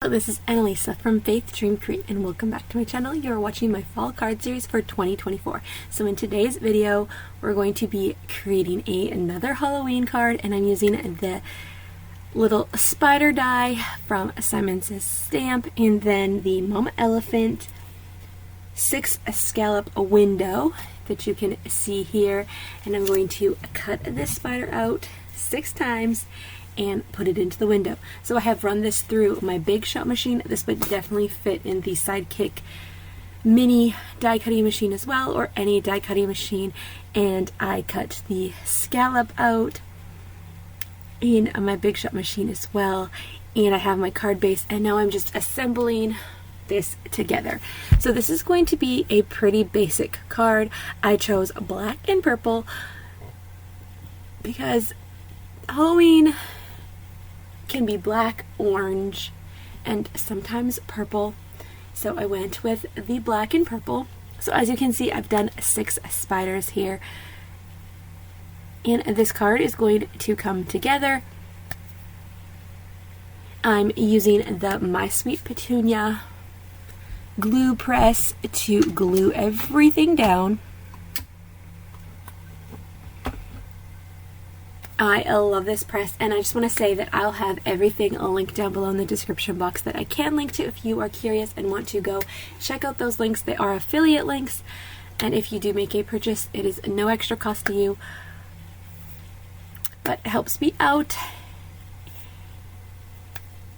Hello, this is Annalisa from Faith Dream Create, and welcome back to my channel. You are watching my fall card series for 2024. So in today's video, we're going to be creating another Halloween card, and I'm using the little spider die from Simon Says Stamp, and then the Mama Elephant 6 scallop window that you can see here. And I'm going to cut this spider out 6 times and put it into the window. So I have run this through my Big Shot machine. This would definitely fit in the Sidekick mini die cutting machine as well, or any die cutting machine. And I cut the scallop out in my Big Shot machine as well. And I have my card base, and now I'm just assembling this together. So this is going to be a pretty basic card. I chose black and purple because Halloween can be black, orange, and sometimes purple. So I went with the black and purple. So as you can see, I've done 6 spiders here. And this card is going to come together. I'm using the My Sweet Petunia glue press to glue everything down. I love this press, and I just want to say that I'll have everything linked down below in the description box that I can link to if you are curious and want to go check out those links. They are affiliate links, and if you do make a purchase, it is no extra cost to you, but it helps me out.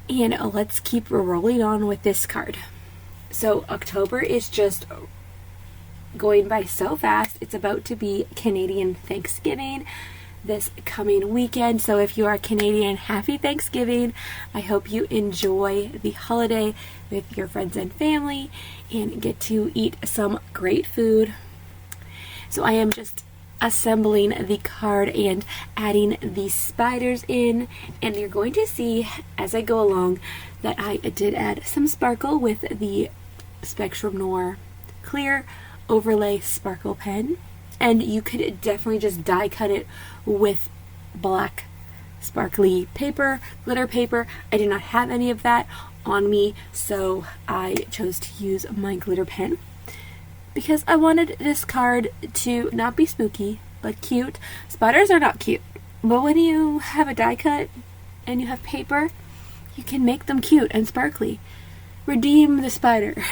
And let's keep rolling on with this card. So October is just going by so fast. It's about to be Canadian Thanksgiving this coming weekend. So if you are Canadian, happy Thanksgiving. I hope you enjoy the holiday with your friends and family and get to eat some great food. So I am just assembling the card and adding the spiders in, and you're going to see as I go along that I did add some sparkle with the Spectrum Noir clear overlay sparkle pen. And you could definitely just die cut it with black sparkly paper, glitter paper. I did not have any of that on me, so I chose to use my glitter pen because I wanted this card to not be spooky, but cute. Spiders are not cute, but when you have a die cut and you have paper, you can make them cute and sparkly. Redeem the spider.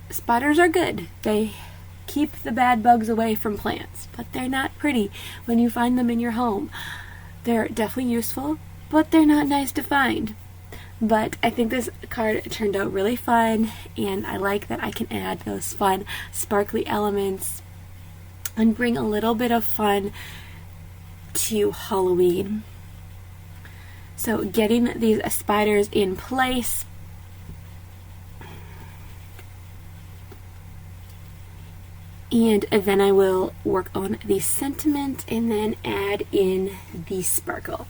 Spiders are good. They keep the bad bugs away from plants, but they're not pretty when you find them in your home. They're definitely useful, but they're not nice to find. But I think this card turned out really fun, and I like that I can add those fun sparkly elements and bring a little bit of fun to Halloween. So getting these spiders in place, and then I will work on the sentiment and then add in the sparkle.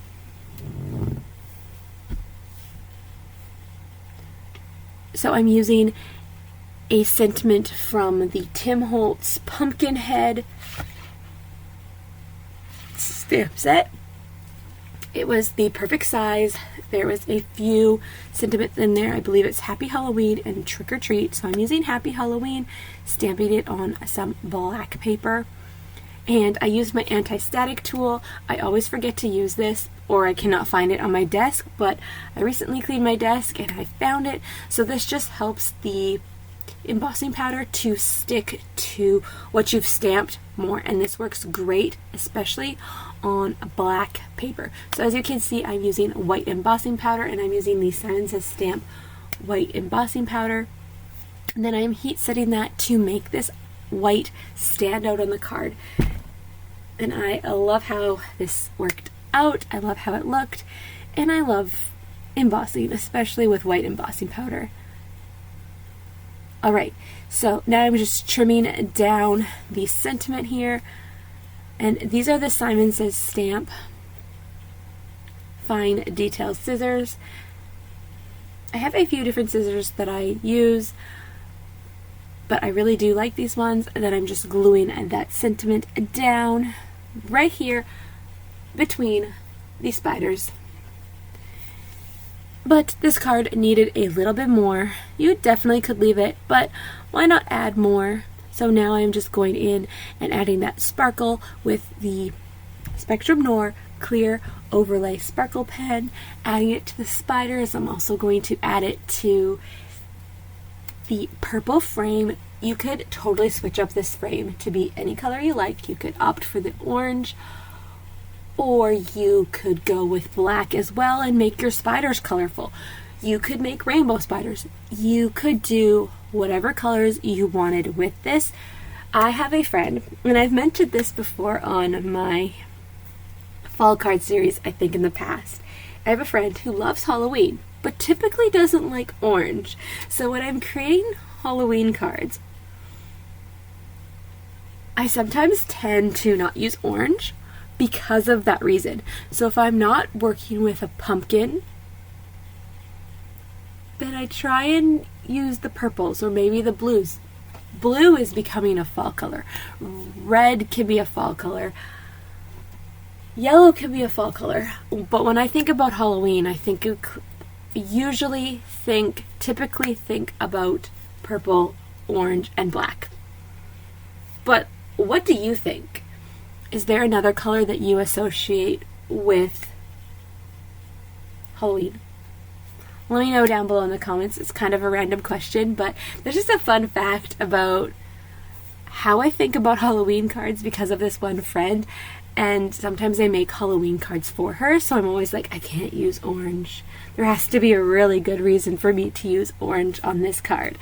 So I'm using a sentiment from the Tim Holtz Pumpkinhead stamp set. It was the perfect size. There was a few sentiments in there. I believe it's Happy Halloween and Trick or Treat. So I'm using Happy Halloween, stamping it on some black paper. And I used my anti-static tool. I always forget to use this, or I cannot find it on my desk, but I recently cleaned my desk and I found it. So this just helps the embossing powder to stick to what you've stamped more, and this works great especially on black paper. So as you can see, I'm using white embossing powder, and I'm using the Simon Says Stamp white embossing powder, and then I'm heat setting that to make this white stand out on the card. And I love how this worked out. I love how it looked, and I love embossing, especially with white embossing powder. Alright, so now I'm just trimming down the sentiment here, and these are the Simon Says Stamp fine detail scissors. I have a few different scissors that I use, but I really do like these ones. And then I'm just gluing that sentiment down right here between the spiders. But this card needed a little bit more. You definitely could leave it, but why not add more? So now I'm just going in and adding that sparkle with the Spectrum Noir clear overlay sparkle pen, adding it to the spiders. I'm also going to add it to the purple frame. You could totally switch up this frame to be any color you like. You could opt for the orange, or you could go with black as well and make your spiders colorful. You could make rainbow spiders. You could do whatever colors you wanted with this. I have a friend, and I've mentioned this before on my fall card series, I think in the past. I have a friend who loves Halloween, but typically doesn't like orange. So when I'm creating Halloween cards, I sometimes tend to not use orange because of that reason. So if I'm not working with a pumpkin, then I try and use the purples or maybe the blues. Blue is becoming a fall color. Red can be a fall color. Yellow can be a fall color. But when I think about Halloween, I typically think about purple, orange, and black. But what do you think? Is there another color that you associate with Halloween? Let me know down below in the comments. It's kind of a random question, but there's just a fun fact about how I think about Halloween cards because of this one friend. And sometimes I make Halloween cards for her, so I'm always like, I can't use orange. There has to be a really good reason for me to use orange on this card.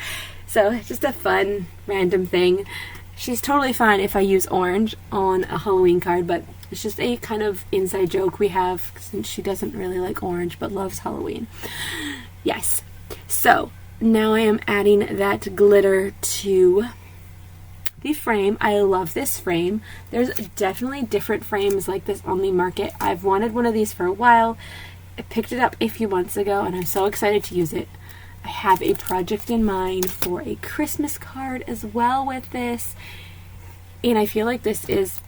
So it's just a fun, random thing. She's totally fine if I use orange on a Halloween card, but it's just a kind of inside joke we have since she doesn't really like orange but loves Halloween. Yes. So now I am adding that glitter to the frame. I love this frame. There's definitely different frames like this on the market. I've wanted one of these for a while. I picked it up a few months ago and I'm so excited to use it. I have a project in mind for a Christmas card as well with this, and I feel like this is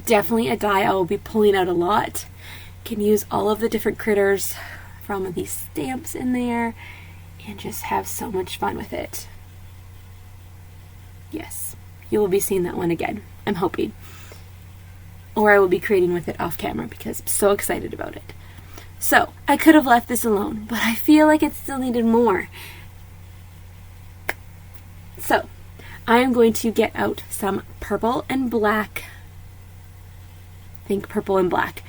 definitely a die I will be pulling out a lot. Can use all of the different critters from these stamps in there and just have so much fun with it. Yes, you will be seeing that one again, I'm hoping. Or I will be creating with it off camera because I'm so excited about it. So, I could have left this alone, but I feel like it still needed more. So, I am going to get out some purple and black, think purple and black,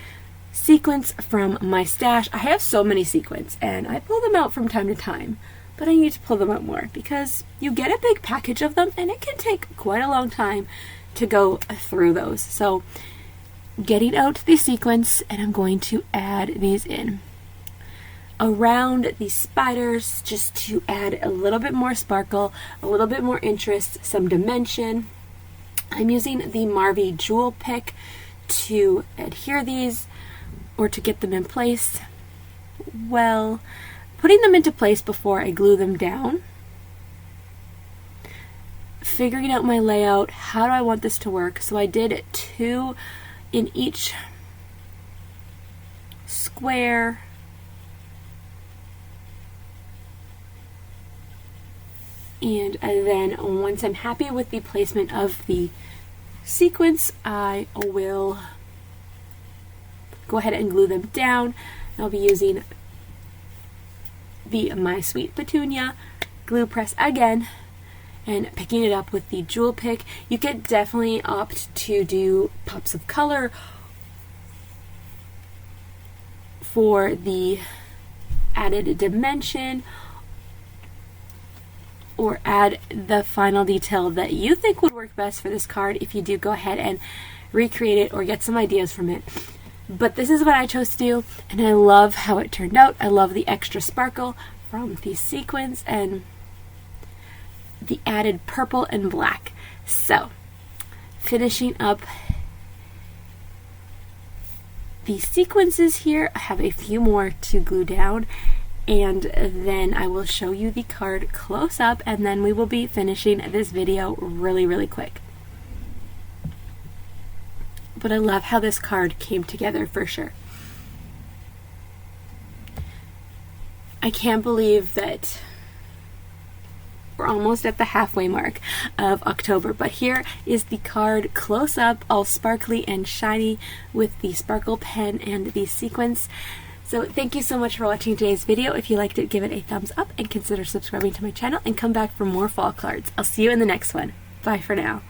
sequins from my stash. I have so many sequins, and I pull them out from time to time, but I need to pull them out more because you get a big package of them, and it can take quite a long time to go through those. So, getting out the sequins, and I'm going to add these in around the spiders just to add a little bit more sparkle, a little bit more interest, some dimension. I'm using the Marvy Jewel Pick to adhere these or to get them in place. Well, putting them into place before I glue them down, figuring out my layout, how do I want this to work. So I did 2 in each square, and then once I'm happy with the placement of the sequence, I will go ahead and glue them down. I'll be using the My Sweet Petunia glue press again and picking it up with the Jewel Pick. You could definitely opt to do pops of color for the added dimension, or add the final detail that you think would work best for this card if you do go ahead and recreate it or get some ideas from it. But this is what I chose to do, and I love how it turned out. I love the extra sparkle from the sequins and the added purple and black. So, finishing up the sequences here, I have a few more to glue down, and then I will show you the card close up, and then we will be finishing this video really, really quick. But I love how this card came together for sure. I can't believe that we're almost at the halfway mark of October, but here is the card close up, all sparkly and shiny with the sparkle pen and the sequins. So thank you so much for watching today's video. If you liked it, give it a thumbs up and consider subscribing to my channel and come back for more fall cards. I'll see you in the next one. Bye for now.